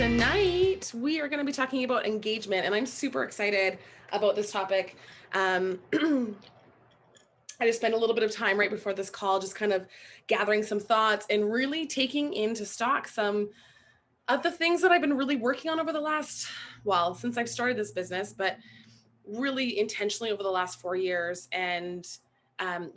tonight we are going to be talking about engagement, and I'm super excited about this topic. I just spent a little bit of time right before this call just kind of gathering some thoughts and really taking into stock some of the things that I've been really working on over the last, well, since I've started this business, but really intentionally over the last 4 years, and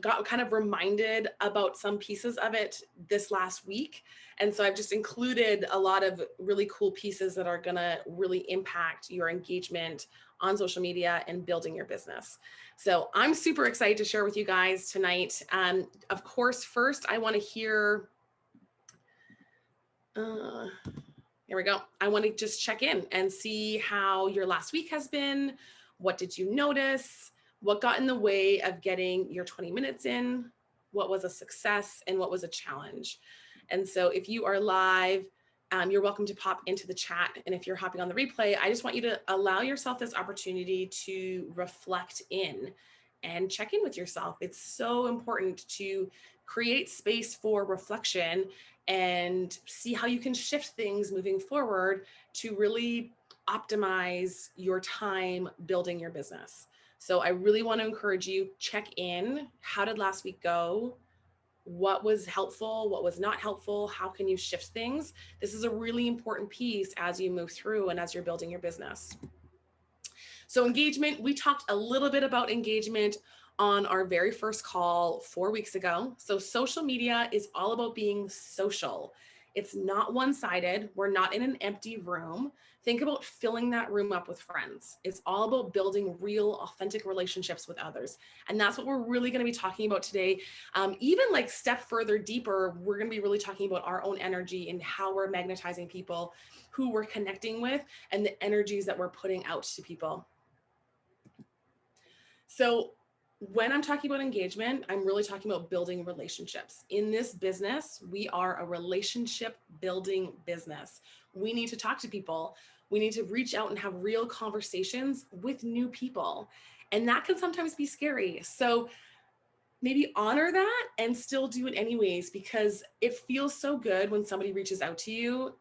got kind of reminded about some pieces of it this last week. And so I've just included a lot of really cool pieces that are going to really impact your engagement on social media and building your business. So I'm super excited to share with you guys tonight. Of course, first I want to hear, here we go. I want to just check in and see how your last week has been. What did you notice? What got in the way of getting your 20 minutes in? What was a success and what was a challenge? And so if you are live, you're welcome to pop into the chat. And if you're hopping on the replay, I just want you to allow yourself this opportunity to reflect in and check in with yourself. It's so important to create space for reflection and see how you can shift things moving forward to really optimize your time building your business. So I really want to encourage you, check in. How did last week go? What was helpful? What was not helpful? How can you shift things? This is a really important piece as you move through and as you're building your business. So engagement, we talked a little bit about engagement on our very first call 4 weeks ago. So social media is all about being social. It's not one-sided. We're not in an empty room. Think about filling that room up with friends. It's all about building real, authentic relationships with others. And that's what we're really going to be talking about today. Even like step further deeper, we're going to be really talking about our own energy and how we're magnetizing people, who we're connecting with, and the energies that we're putting out to people. So when I'm talking about engagement, I'm really talking about building relationships. In this business, we are a relationship building business. We need to talk to people. We need to reach out and have real conversations with new people. And that can sometimes be scary. So maybe honor that and still do it anyways, because it feels so good when somebody reaches out to you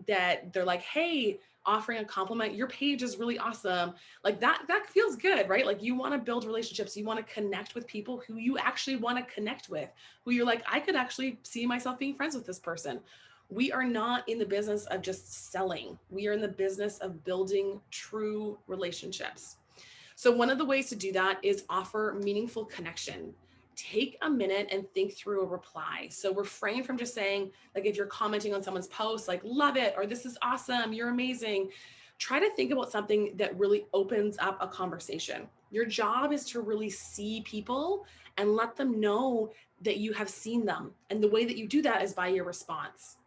that they're like, hey, offering a compliment, your page is really awesome. Like that feels good, right? Like you want to build relationships. You want to connect with people who you actually want to connect with, who you're like, I could actually see myself being friends with this person. We are not in the business of just selling. We are in the business of building true relationships. So one of the ways to do that is offer meaningful connection. Take a minute and think through a reply. So refrain from just saying, like if you're commenting on someone's post, like love it, or this is awesome, you're amazing. Try to think about something that really opens up a conversation. Your job is to really see people and let them know that you have seen them. And the way that you do that is by your response.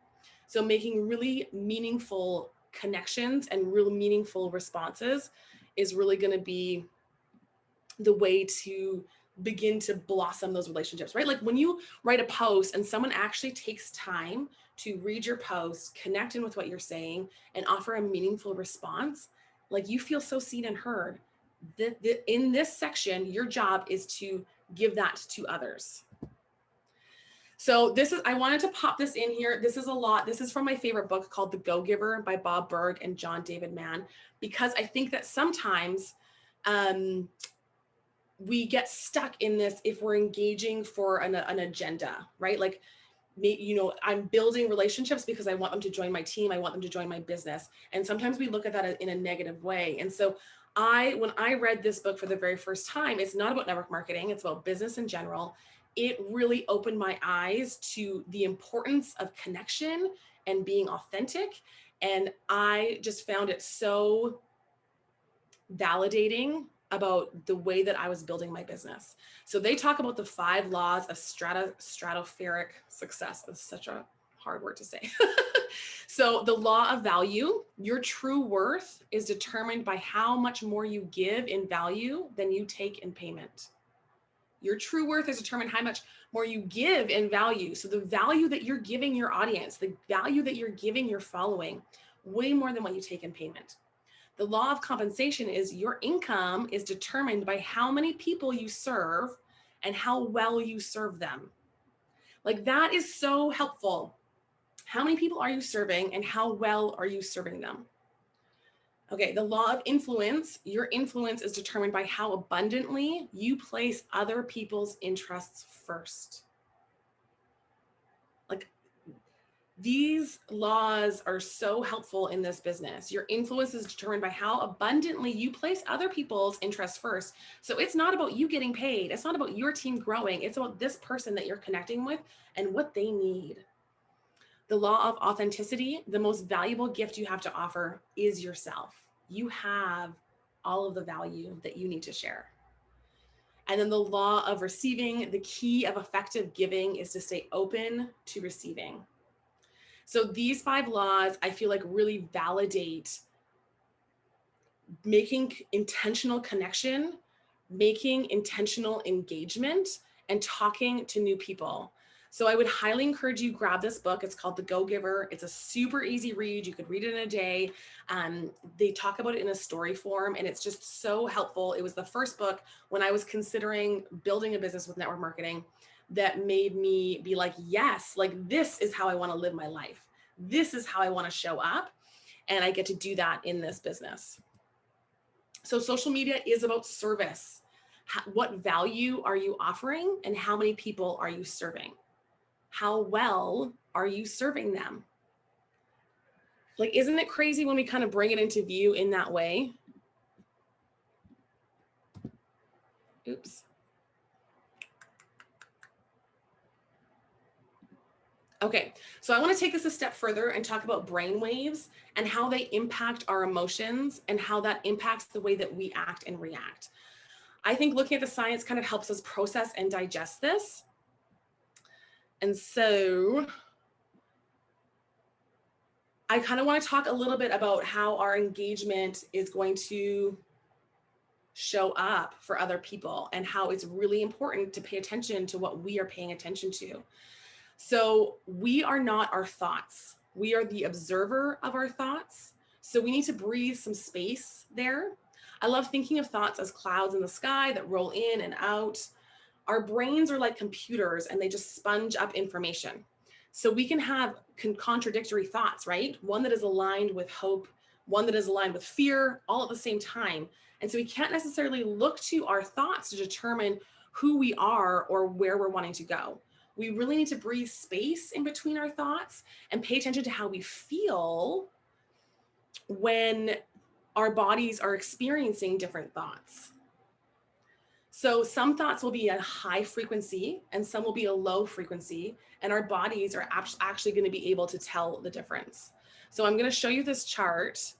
So making really meaningful connections and real meaningful responses is really going to be the way to begin to blossom those relationships, right? Like when you write a post and someone actually takes time to read your post, connect in with what you're saying, and offer a meaningful response, like you feel so seen and heard. In this section, your job is to give that to others. So I wanted to pop this in here. This is a lot. This is from my favorite book called The Go-Giver by Bob Burg and John David Mann, because I think that sometimes we get stuck in this if we're engaging for an agenda, right? Like, I'm building relationships because I want them to join my team. I want them to join my business. And sometimes we look at that in a negative way. And so when I read this book for the very first time, it's not about network marketing. It's about business in general. It really opened my eyes to the importance of connection and being authentic. And I just found it so validating about the way that I was building my business. So they talk about the 5 laws of stratospheric success. That's such a hard word to say. So the law of value, your true worth is determined by how much more you give in value than you take in payment. Your true worth is determined how much more you give in value. So the value that you're giving your audience, the value that you're giving your following, way more than what you take in payment. The law of compensation is your income is determined by how many people you serve and how well you serve them. Like that is so helpful. How many people are you serving and how well are you serving them? Okay, the law of influence, your influence is determined by how abundantly you place other people's interests first. Like, these laws are so helpful in this business. Your influence is determined by how abundantly you place other people's interests first. So it's not about you getting paid. It's not about your team growing. It's about this person that you're connecting with and what they need. The law of authenticity, the most valuable gift you have to offer is yourself. You have all of the value that you need to share. And then the law of receiving, the key of effective giving is to stay open to receiving. So these 5 laws, I feel like, really validate making intentional connection, making intentional engagement, and talking to new people. So I would highly encourage you grab this book. It's called The Go Giver. It's a super easy read. You could read it in a day. They talk about it in a story form, and it's just so helpful. It was the first book when I was considering building a business with network marketing that made me be like, yes, like this is how I want to live my life. This is how I want to show up. And I get to do that in this business. So social media is about service. What value are you offering and how many people are you serving? How well are you serving them? Like, isn't it crazy when we kind of bring it into view in that way? Oops. Okay, so I want to take this a step further and talk about brain waves and how they impact our emotions and how that impacts the way that we act and react. I think looking at the science kind of helps us process and digest this. And so I kind of want to talk a little bit about how our engagement is going to show up for other people and how it's really important to pay attention to what we are paying attention to. So we are not our thoughts. We are the observer of our thoughts. So we need to breathe some space there. I love thinking of thoughts as clouds in the sky that roll in and out. Our brains are like computers and they just sponge up information. So we can have contradictory thoughts, right? One that is aligned with hope, one that is aligned with fear, all at the same time. And so we can't necessarily look to our thoughts to determine who we are or where we're wanting to go. We really need to breathe space in between our thoughts and pay attention to how we feel when our bodies are experiencing different thoughts. So some thoughts will be a high frequency and some will be a low frequency, and our bodies are actually going to be able to tell the difference. So I'm going to show you this chart.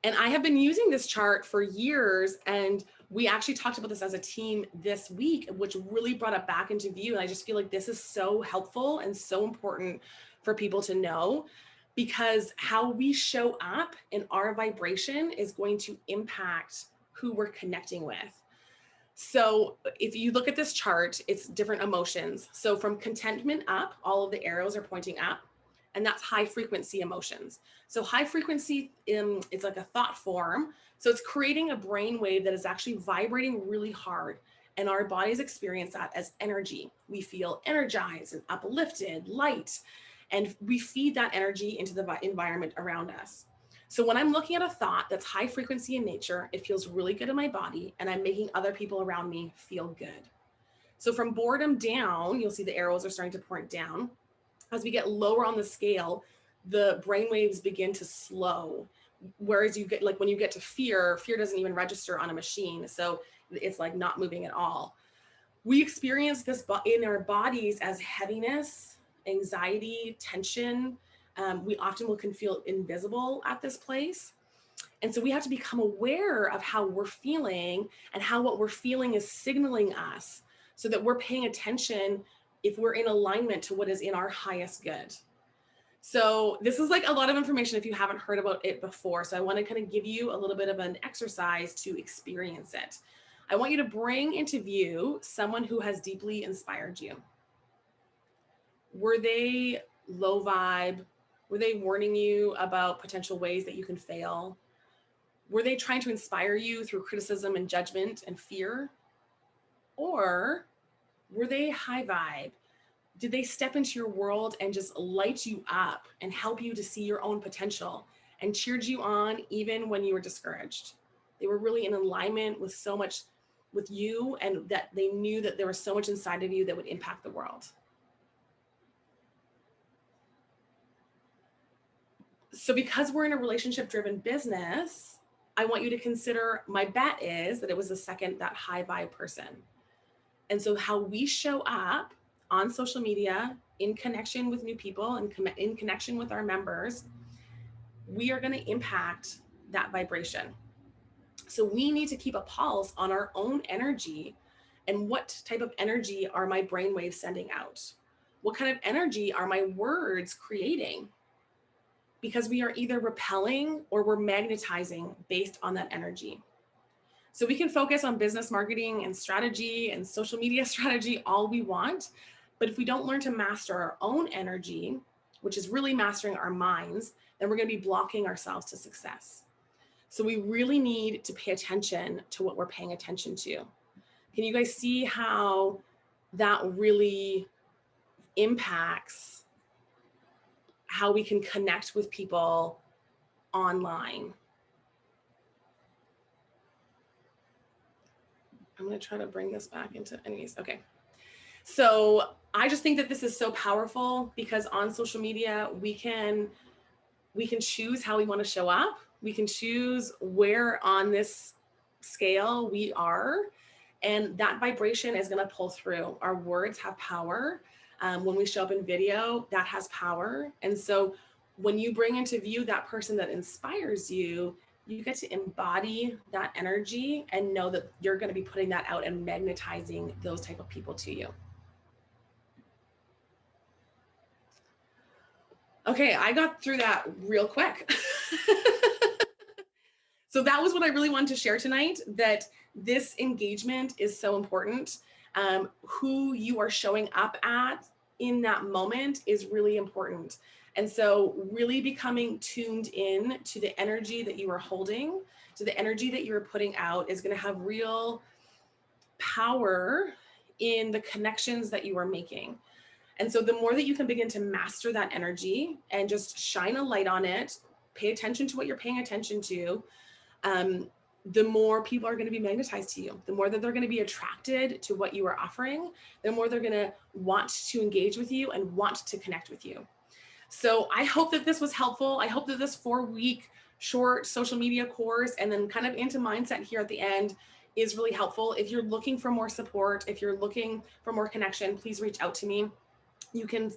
And I have been using this chart for years, and we actually talked about this as a team this week, which really brought it back into view. And I just feel like this is so helpful and so important for people to know, because how we show up in our vibration is going to impact who we're connecting with. So if you look at this chart, it's different emotions. So from contentment up, all of the arrows are pointing up, and that's high frequency emotions. So high frequency, it's like a thought form. So it's creating a brain wave that is actually vibrating really hard, and our bodies experience that as energy. We feel energized and uplifted, light, and we feed that energy into the environment around us. So when I'm looking at a thought that's high frequency in nature, it feels really good in my body, and I'm making other people around me feel good. So from boredom down, you'll see the arrows are starting to point down. As we get lower on the scale, the brain waves begin to slow. Whereas you get, like when you get to fear, fear doesn't even register on a machine. So it's like not moving at all. We experience this in our bodies as heaviness, anxiety, tension. We often can feel invisible at this place. And so we have to become aware of how we're feeling and how what we're feeling is signaling us, so that we're paying attention if we're in alignment to what is in our highest good. So this is like a lot of information if you haven't heard about it before. So I want to kind of give you a little bit of an exercise to experience it. I want you to bring into view someone who has deeply inspired you. Were they low vibe? Were they warning you about potential ways that you can fail? Were they trying to inspire you through criticism and judgment and fear? Or were they high vibe? Did they step into your world and just light you up and help you to see your own potential and cheered you on even when you were discouraged? They were really in alignment with so much with you, and that they knew that there was so much inside of you that would impact the world. So because we're in a relationship driven business, I want you to consider, my bet is that it was the second, that high vibe person. And so how we show up on social media in connection with new people and in connection with our members, we are going to impact that vibration. So we need to keep a pulse on our own energy and what type of energy are my brainwaves sending out? What kind of energy are my words creating? Because we are either repelling or we're magnetizing based on that energy. So we can focus on business marketing and strategy and social media strategy all we want, but if we don't learn to master our own energy, which is really mastering our minds, then we're going to be blocking ourselves to success. So we really need to pay attention to what we're paying attention to. Can you guys see how that really impacts how we can connect with people online? I'm going to try to bring this back into anyways. Okay. So I just think that this is so powerful because on social media, we can choose how we want to show up. We can choose where on this scale we are, and that vibration is going to pull through. Our words have power. When we show up in video, that has power. And so when you bring into view that person that inspires you, you get to embody that energy and know that you're going to be putting that out and magnetizing those type of people to you. Okay, I got through that real quick. So that was what I really wanted to share tonight, that this engagement is so important. Who you are showing up at in that moment is really important. And so really becoming tuned in to the energy that you are holding, to the energy that you are putting out, is going to have real power in the connections that you are making. And so the more that you can begin to master that energy and just shine a light on it, pay attention to what you're paying attention to, the more people are going to be magnetized to you, the more that they're going to be attracted to what you are offering, the more they're going to want to engage with you and want to connect with you. So I hope that this was helpful. I hope that this 4-week short social media course and then kind of into mindset here at the end is really helpful. If you're looking for more support, if you're looking for more connection, please reach out to me. You can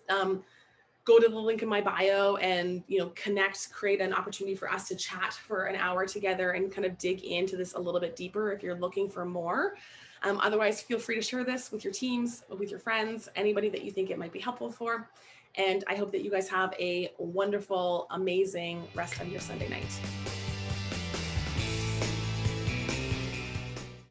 go to the link in my bio and connect, create an opportunity for us to chat for an hour together and kind of dig into this a little bit deeper if you're looking for more. Otherwise, feel free to share this with your teams, with your friends, anybody that you think it might be helpful for. And I hope that you guys have a wonderful, amazing rest of your Sunday night.